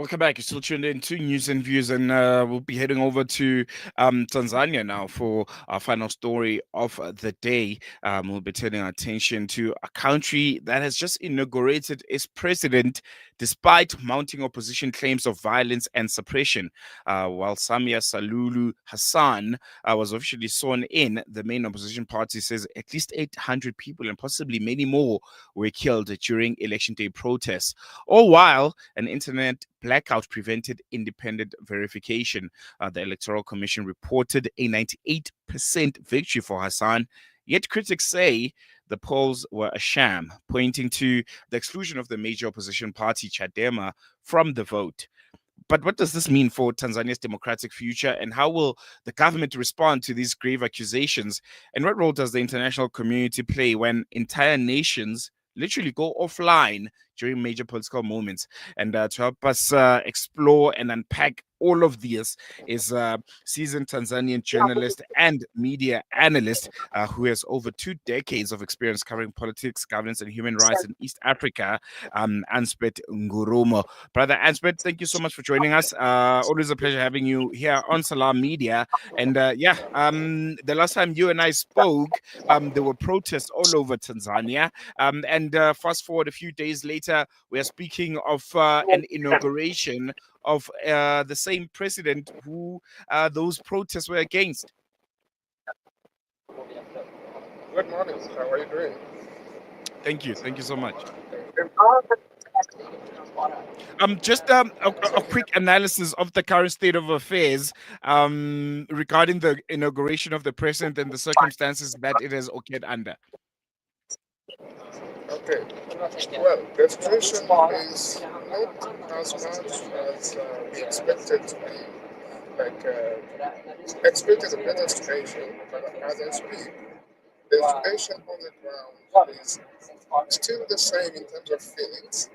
Welcome back. You're still tuned in to News and Views, and we'll be heading over to Tanzania now for our final story of the day. We'll be turning our attention to a country that has just inaugurated its president despite mounting opposition claims of violence and suppression. While Samia Salulu Hassan was officially sworn in, the main opposition party says at least 800 people and possibly many more were killed during election day protests. All while an internet blackout prevented independent verification. The Electoral Commission reported a 98% victory for Hassan, yet critics say the polls were a sham, pointing to the exclusion of the major opposition party, Chadema, from the vote. But what does this mean for Tanzania's democratic future, and how will the government respond to these grave accusations? And what role does the international community play when entire nations literally go offline during major political moments? And to help us explore and unpack all of this is seasoned Tanzanian journalist and media analyst who has over 2 decades of experience covering politics, governance, and human rights in East Africa, Ansbert Ngurumo. Brother Ansbert, thank you so much for joining us. Always a pleasure having you here on Salam Media. And the last time you and I spoke, there were protests all over Tanzania. And fast forward a few days later, we are speaking of an inauguration of the same president who those protests were against. Good morning. How are you doing? Thank you. Thank you so much. Thank Just a quick analysis of the current state of affairs regarding the inauguration of the president and the circumstances that it has occurred under. Okay. Well, the situation is not as much as we expected to be. Like, expected a better situation, but as I speak, the situation on the ground is still the same in terms of feelings.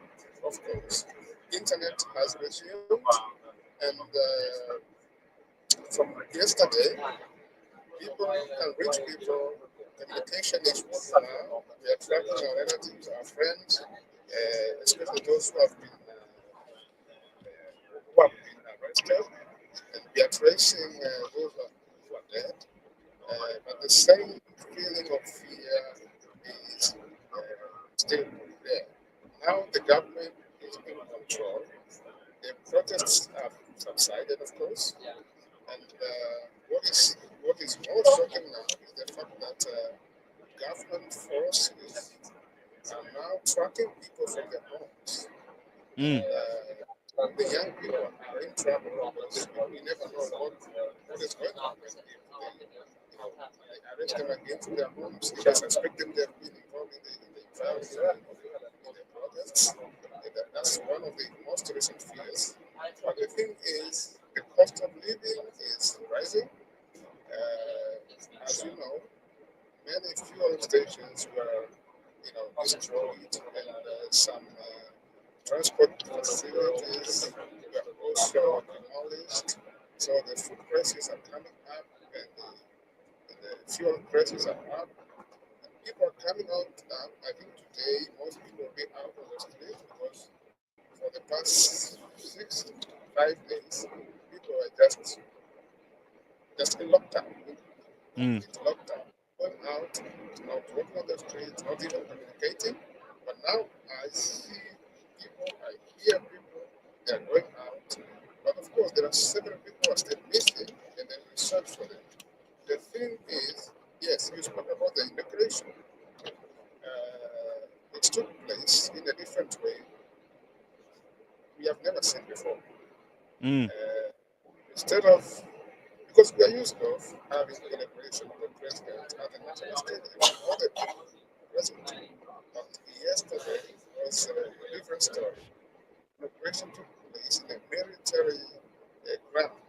Of course, internet has resumed, and from yesterday, people can reach people. Communication is working now. We are tracking our relatives, our friends, especially those who have been arrested, and we are tracing those who are dead. But the same feeling of fear is still there. Now the government is in control. The protests have subsided, of course, and what is more shocking now is the fact that government forces are now tracking people from their homes. Mm. The young people are in trouble because we never know what is going on when they arrest them again from their homes. If they suspect them, they have been involved in the violence in the protests. That's one of the most recent fears. But the thing is, the cost of living is rising. As you know, many fuel stations were, destroyed, and some transport facilities were also demolished. So the food prices are coming up, and the fuel prices are up. People are coming out. I think today most people will be out on the street because for the past 6 5 days, people are just in lockdown. Mm. It's lockdown. Going out, not walking on the streets, not even communicating. But now I see people, I hear people, they are going out. But of course, there are several people who are still missing, and then we search for them. The thing is, yes, you spoke about the immigration. It took place in a different way we have never seen before. Mm. Uh, Instead of, because we are used of having inauguration of the president at the national stadium, all the people present. But yesterday was a different story. Inauguration took place in a military ground,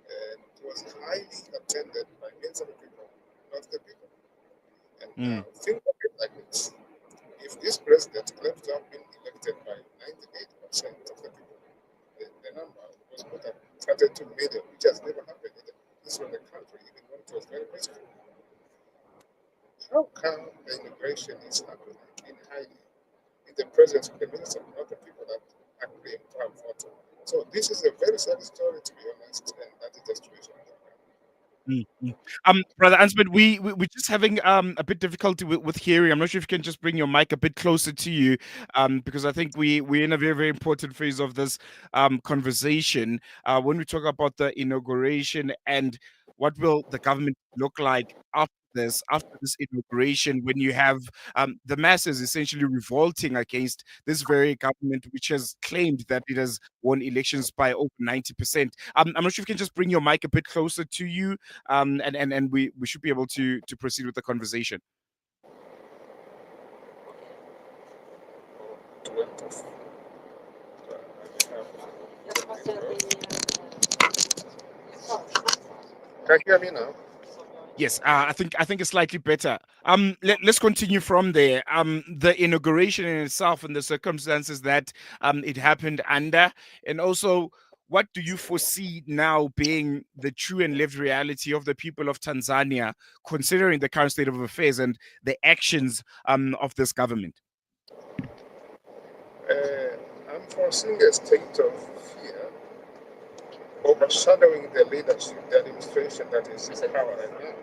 and it was highly attended by millions of people, not the people. And Mm. think of it like this: if this president claims to have been elected by 98% of the people, the number was more than 32 million, which has never happened in this was the country, even when it was very peaceful. How come the immigration is happening in Haiti in the presence of the minister, not the people that agree to have voted? this is a very sad story, to be honest, and that is the situation. Mm, mm. Brother Ansbert, we're just having a bit difficulty with hearing. I'm not sure if you can just bring your mic a bit closer to you, because I think we're in a very, very important phase of this conversation. When we talk about the inauguration and what will the government look like after this inauguration, when you have the masses essentially revolting against this very government, which has claimed that it has won elections by over 90%. I'm not sure if you can just bring your mic a bit closer to you, and we should be able to proceed with the conversation. Can you hear me now? Yes, I think it's slightly better. Let's continue from there. The inauguration in itself and the circumstances that it happened under, and also what do you foresee now being the true and lived reality of the people of Tanzania, considering the current state of affairs and the actions of this government? I'm foreseeing a state of fear overshadowing the leadership, the administration that is in power right now.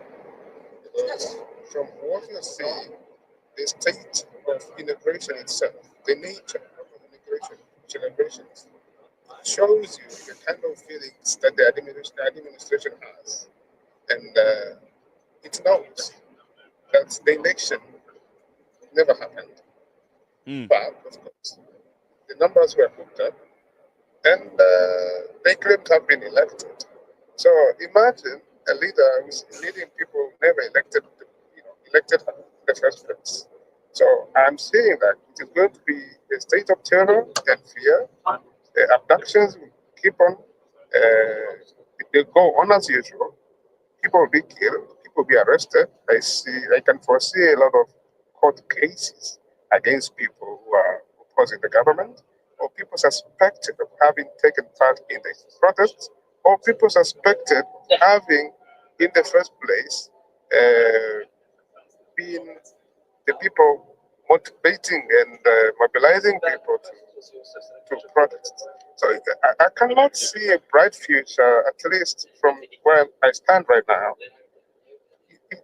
Because from what you see, the state of integration itself, the nature of integration, celebrations, shows you the kind of feelings that the administration has. And it knows that the election never happened. Mm, But, of course, the numbers were hooked up and they claim to have been elected. So imagine a leader who's leading people who never elected her in the first place. So I'm saying that it is going to be a state of terror and fear. Abductions will keep on, they go on as usual. People will be killed, people will be arrested. I can foresee a lot of court cases against people who are opposing the government, or people suspected of having taken part in the protests, or people suspected of having, in the first place, been the people motivating and mobilizing people to protest. So I cannot see a bright future, at least from where I stand right now.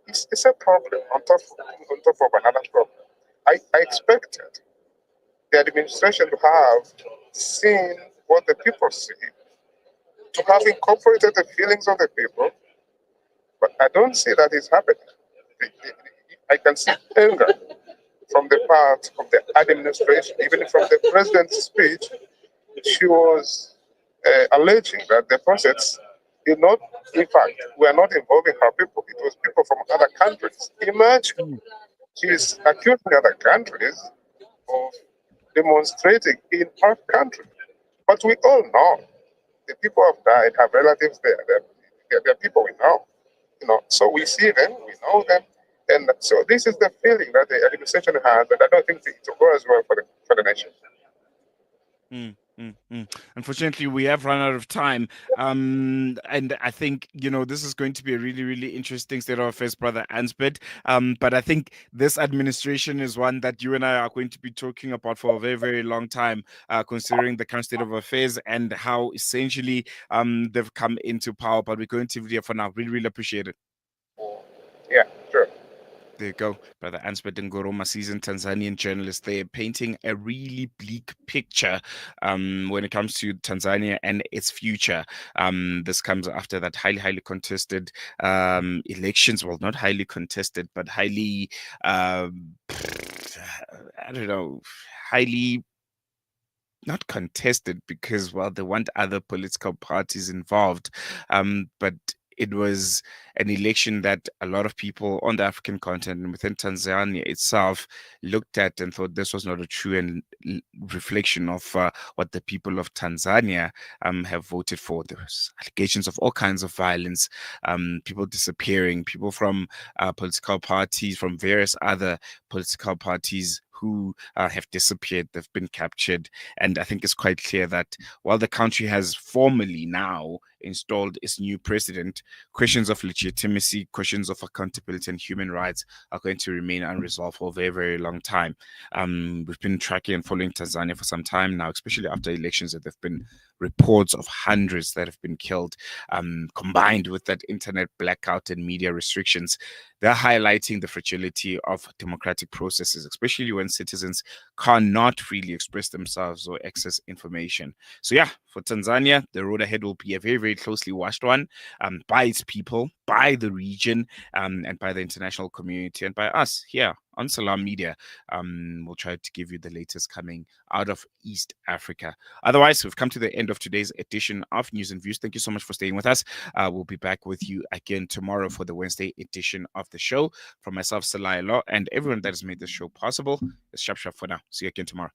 It's a problem on top of another problem. I expected the administration to have seen what the people see, to have incorporated the feelings of the people, but I don't see that is happening. I can see anger from the part of the administration, even from the president's speech. She was alleging that the process did not, in fact, were not involving her people. It was people from other countries. Imagine mm, she is accusing other countries of demonstrating in her country. But we all know the people have died, have relatives there. They're people we know. So we see them, we know them. And so this is the feeling that the administration has, and I don't think it will go as well for the nation. mm, mm. Unfortunately, we have run out of time. And I think, this is going to be a really, really interesting state of affairs, Brother Ansbert. But I think this administration is one that you and I are going to be talking about for a very, very long time, considering the current state of affairs and how essentially they've come into power. But we're going to leave it here for now. Really, really appreciate it. Yeah, sure. There you go, Brother Ansbert Ngurumo, seasoned Tanzanian journalist. They're painting a really bleak picture when it comes to Tanzania and its future. This comes after that highly, highly contested elections. Well, not highly contested, but highly, I don't know, highly not contested because, well, they want other political parties involved. But it was an election that a lot of people on the African continent and within Tanzania itself looked at and thought this was not a true and reflection of what the people of Tanzania have voted for. There was allegations of all kinds of violence, people disappearing, people from political parties, from various other political parties who have disappeared, they've been captured. And I think it's quite clear that while the country has formally now installed its new president, questions of legitimacy, questions of accountability, and human rights are going to remain unresolved for a very, very long time. We've been tracking and following Tanzania for some time now, especially after elections, that there have been reports of hundreds that have been killed, combined with that internet blackout and media restrictions. They're highlighting the fragility of democratic processes, especially when citizens cannot freely express themselves or access information. So, yeah, for Tanzania, the road ahead will be a very, very closely watched one, by its people, by the region, and by the international community, and by us here on Salam Media. We'll try to give you the latest coming out of East Africa. Otherwise, we've come to the end of today's edition of News and Views. Thank you so much for staying with us. We'll be back with you again tomorrow for the Wednesday edition of the show. From myself, Salai Law, and everyone that has made this show possible, it's Shap Shap for now. See you again tomorrow.